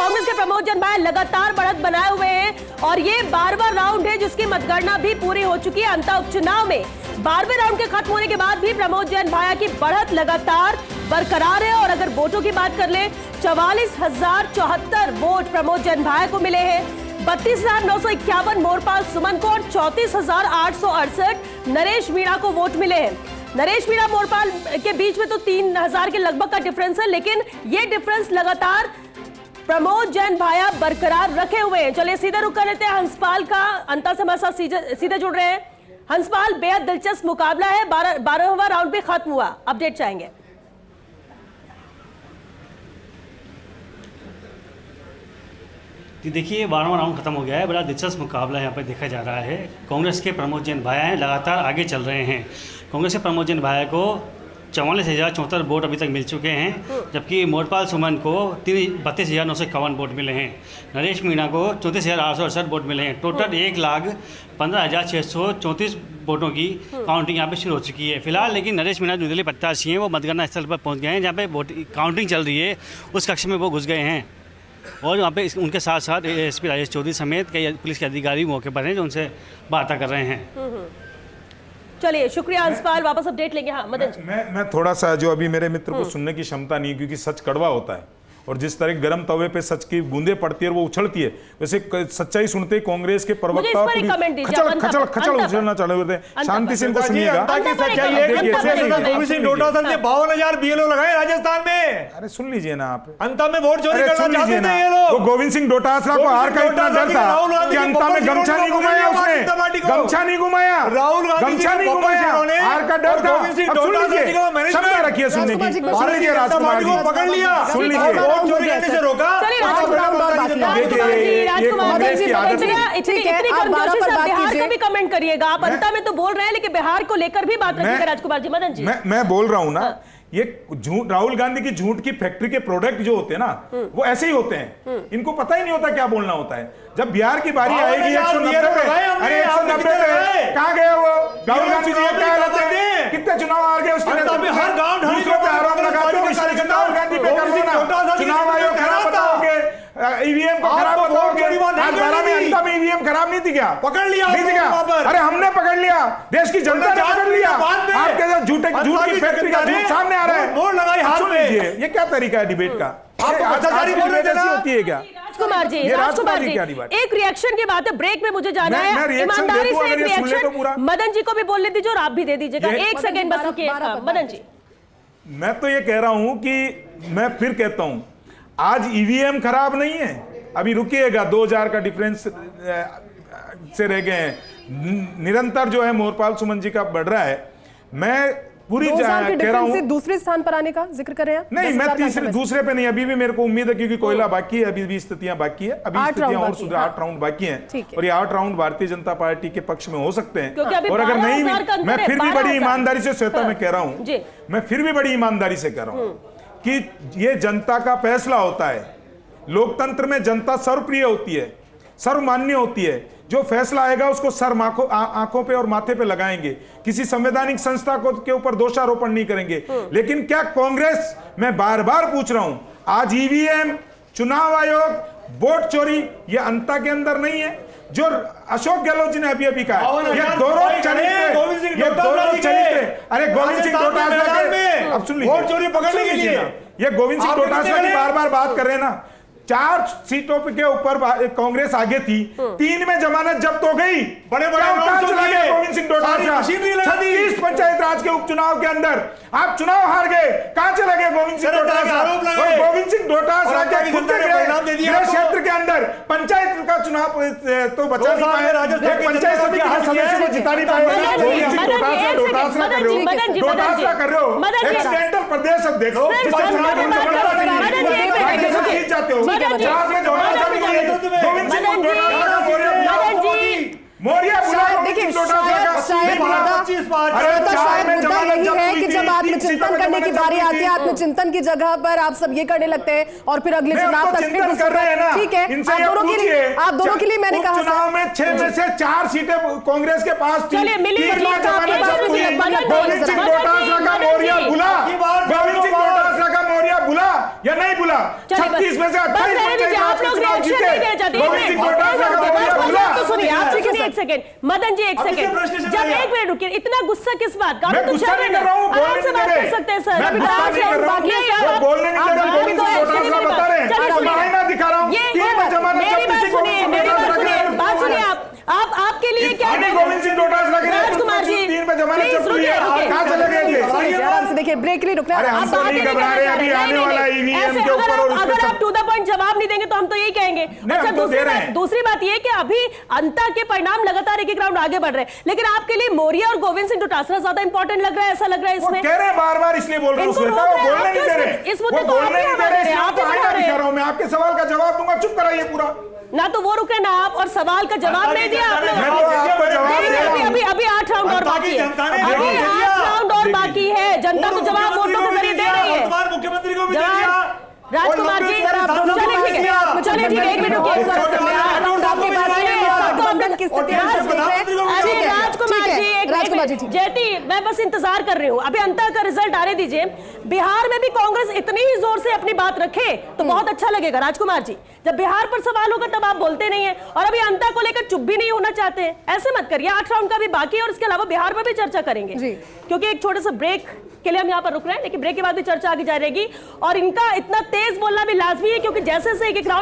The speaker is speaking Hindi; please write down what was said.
कांग्रेस के प्रमोद जैन भाया लगातार बढ़त बनाए हुए हैं और ये 12वां राउंड है जिसकी मतगणना भी पूरी हो चुकी है। अंतः उपचुनाव में 12वें राउंड के खत्म होने के बाद भी प्रमोद जैन भाया की बढ़त लगातार बरकरार है। और अगर वोटों की बात कर ले, 44,074 वोट प्रमोद जैन भाया को मिले हैं, 32,951 मोरपाल सुमन को और 34,868 नरेश मीणा को वोट मिले हैं। नरेश मीणा मोरपाल के बीच में तो 3,000 के लगभग का डिफरेंस है, लेकिन ये डिफरेंस लगातार प्रमोद जैन भाया बरकरार रखे हुए हैं। चलिए सीधे रुक कर लेते हैं हंसपाल का, अंतर से हमारे साथ सीधे जुड़ रहे हैं। हंसपाल, बेहद दिलचस्प मुकाबला है, 12वां राउंड भी खत्म हुआ, अपडेट चाहेंगे। जी देखिए, 12वां राउंड खत्म हो गया है। बड़ा दिलचस्प मुकाबला यहाँ पर देखा जा रहा है। कांग्रेस के प्रमोद जैन भाया हैं, लगातार आगे चल रहे हैं। कांग्रेस के प्रमोद जैन भाया को 44,074 वोट अभी तक मिल चुके हैं, जबकि मोरपाल सुमन को 32,951 वोट मिले हैं। नरेश मीणा को 34,868 वोट मिले हैं। टोटल 1,15,634 वोटों की काउंटिंग यहाँ पे शुरू हो चुकी है फिलहाल। लेकिन नरेश मीणा निर्दलीय प्रत्याशी हैं, वो मतगणना स्थल पर पहुँच गए हैं, जहाँ पे वोट काउंटिंग चल रही है उस कक्ष में वो घुस गए हैं। और वहाँ पे उनके साथ साथ एसपी राजेश चौधरी समेत कई पुलिस के अधिकारी मौके पर हैं जो उनसे बातें कर रहे हैं। चलिए शुक्रिया हंसपाल, वापस अपडेट लेंगे। हाँ मदन जी, मैं थोड़ा सा, जो अभी मेरे मित्र को सुनने की क्षमता नहीं है, क्योंकि सच कड़वा होता है और जिस तरह गर्म तवे पे सच की बूंदे पड़ती है और वो उछलती है, वैसे सच्चाई सुनते ही कांग्रेस के प्रवक्ता खचल खचल उछलना चालू होते हैं। शांति से इनको सुनिएगा। गोविंद सिंह डोटासरा ने 52,000 बीएलओ लगाए राजस्थान में। अरे सुन लीजिए ना आप, अंता में वोट चोरी करना चाहते थे ये लोग। तो गोविंद सिंह डोटासरा को हार का इतना डर था कि अंता में गमछा नहीं घुमाया उसने, गमछा नहीं घुमाया, राहुल गांधी गमछा नहीं घुमाया, हार का डर था। गोविंद सिंह डोटासरा क्षमता रखिए सुनने की, सुन लीजिए राजकुमार जी, पकड़ लिया, सुन लीजिए। चोरी करने से रोका। बिहार का भी कमेंट करिएगा आप। अंता में तो बोल रहे हैं, लेकिन बिहार को लेकर भी बात रखिएगा राजकुमार जी। मदन जी, मैं बोल रहा हूं ना, ये झूठ, राहुल गांधी की झूठ की फैक्ट्री के प्रोडक्ट जो होते हैं ना, वो ऐसे ही होते हैं। इनको पता ही नहीं होता क्या बोलना होता है। जब बिहार की बारी आएगी 190 पे, अरे 190 पे कहां गए वो राहुल गांधी जी? कितने चुनाव हार गए उसके हर गांव दूसरों पे आरोप लगाते हो। राहुल गांधी पे करो ना, चुनाव आयोग खराब बताओगे, ईवीएम को खराब बताओगे। आज 12 में अंता में ईवीएम खराब नहीं थी क्या? पकड़ लिया, नहीं थी क्या? अरे हमने पकड़ लिया, देश की जनता ने पकड़ लिया। आपके साथ झूठ की फैक्ट्री का झूठ सामने आ रहा है। मोड़ लगाई हाथ में। ये क्या तरीका है डिबेट का? होती है क्या? राजकुमार जी, एक रिएक्शन की बात है, ब्रेक में मुझे जाना है। ईमानदारी से एक रिएक्शन मदन जी को भी बोलने दीजिए और आप भी दे दीजिएगा। एक सेकंड बस रुकिए मदन जी। मैं तो ये कह रहा हूं कि मैं फिर कहता हूं, आज ईवीएम खराब नहीं है, अभी रुकिएगा, 2,000 का डिफरेंस से रह गए हैं। निरंतर जो है मोरपाल सुमन जी का बढ़ रहा है। मैं पूरी कह रहा हूं दूसरे स्थान पर आने का जिक्र कर रहे हैं। नहीं, मैं तीसरे दूसरे पे नहीं, अभी भी मेरे को उम्मीद है, क्योंकि कोयला बाकी है, अभी भी स्थितियां बाकी है, अभी स्थितियां और सुधर, 8 राउंड बाकी हैं और ये 8 राउंड भारतीय जनता पार्टी के पक्ष में हो सकते हैं। और अगर नहीं, मैं फिर भी बड़ी ईमानदारी से श्वेता मैं कह रहा हूं, मैं फिर भी बड़ी ईमानदारी से कह रहा हूं कि ये जनता का फैसला होता है। लोकतंत्र में जनता सर्वप्रिय होती है, सर्वमान्य होती है। जो फैसला आएगा उसको सर आंखों पे और माथे पे लगाएंगे, किसी संवैधानिक संस्था को के ऊपर दोषारोपण नहीं करेंगे। लेकिन क्या कांग्रेस, मैं बार बार पूछ रहा हूं, आज ईवीएम, चुनाव आयोग, वोट चोरी, ये अंता के अंदर नहीं है? जो अशोक गहलोत जी ने अभी कहा, ये दोनों चरित्र, अरे गोविंद सिंह डोटासरा के, अब सुन लीजिए, वोट चोरी पकड़ने के लिए ये गोविंद सिंह डोटासरा की बार बार बात कर रहे हैं ना। 4 सीटों के ऊपर कांग्रेस आगे थी, 3 में जमानत जब्त हो गई। बड़े चला गया गोविंद सिंह डोटासरा। 36 पंचायत राज के उपचुनाव के अंदर आप चुनाव हार गए, कहां चले गए गोविंद सिंह डोटासरा? गोविंद सिंह डोटासरा के क्षेत्र के अंदर पंचायत का चुनाव तो बचा नहीं पाए, पंचायत समिति के सदस्य को जिता नहीं पाए। गोविंद सिंह डोटासरा कर रहे हो, डोटासरा कर रहे हो, एक्सीडेंटल प्रदेश देखो, जीत जाते हो। मोरिया कि जब आत्मचिंतन करने की बारी आती है, आत्मचिंतन की जगह पर आप सब ये करने लगते हैं और फिर अगले चुनाव तक ठीक है। आप दोनों के लिए मैंने कहा चुनाव में 6 में से 4 सीटें कांग्रेस के पास थी। गोविंद सिंह डोटासरा का मोरिया बुला, गोविंद सिंह डोटासरा का मोरिया बुला या नहीं बुला? 36 में से 28 रिएक्शन नहीं देना चाहती तो सुनिए, आप सुनिए एक सेकंड, मदन जी एक सेकंड, जब एक मिनट रुकिए, इतना गुस्सा किस बात का? मैं गुस्सा नहीं कर रहा हूँ, आराम से बात कर सकते हैं सर, मैं गुस्सा नहीं कर रहा हूँ, वो बोलने नहीं दे रहे, गोविंद सिंह डोटासरा बता रहे हैं, मैं आईना दिखा रहा हूँ, तीन में जमानत जब किसी गोविंद सिंह डोटासरा के बात सुनिए आप आपके लिए क्या गोविंद सिंह डोटासरा के राजकुमार जी तीन में जमानत जब हुई है, कहाँ चले गए थे? आराम से देखिए, ब्रेक के लिए रुकना। अरे हम तो नहीं घबरा रहे, अभी आने वाला ईवीएम के ऊपर, और अगर आप टू द पॉइंट जवाब नहीं देंगे तो हम तो यही कहेंगे। अच्छा, दूसरी बात ये कि अभी अंता के परिणाम लगातार एक राउंड आगे बढ़ रहे हैं, लेकिन आपके लिए मौर्य और गोविंद सिंह डोटासरा ज्यादा इंपॉर्टेंट लग रहा है, ऐसा लग रहा है इसमें? कह रहे हैं बार-बार, इसलिए बोल रहा हूं, वो बोलने नहीं दे रहे, इस मुद्दे को आप ही हटा रहे हैं, आप आईना दिखा रहा हूं, मैं आपके सवाल का जवाब दूंगा, चुप कराइए पूरा। ना तो वो रुके ना आप, और सवाल का जवाब नहीं दिया आपने। अभी 8 राउंड और बाकी है, अभी 8 राउंड और बाकी है, जनता को जवाब वोटों के जरिए दे रही है। मुख्यमंत्री को भी दे दिया। राजकुमार जी सर, आप चलिए ठीक है, एक मिनट रुकिए, राजकुमार जी जेटी, मैं बस इंतजार कर रही हूँ, अभी अंतर का रिजल्ट आने दीजिए। बिहार में भी कांग्रेस इतनी ही जोर से अपनी बात रखे तो बहुत अच्छा लगेगा राजकुमार जी। जब बिहार पर सवाल होगा तब आप बोलते नहीं है, और अभी अंतर को लेकर चुप भी नहीं होना चाहते हैं, ऐसे मत करिए। 8 राउंड का भी बाकी है, और इसके अलावा बिहार पर भी चर्चा करेंगे, क्योंकि एक छोटे से ब्रेक के लिए हम यहाँ पर रुक रहे हैं, लेकिन ब्रेक के बाद भी चर्चा आगे जारी रहेगी। और इनका इतना तेज बोलना भी लाजमी है, क्योंकि जैसे से एक राउंड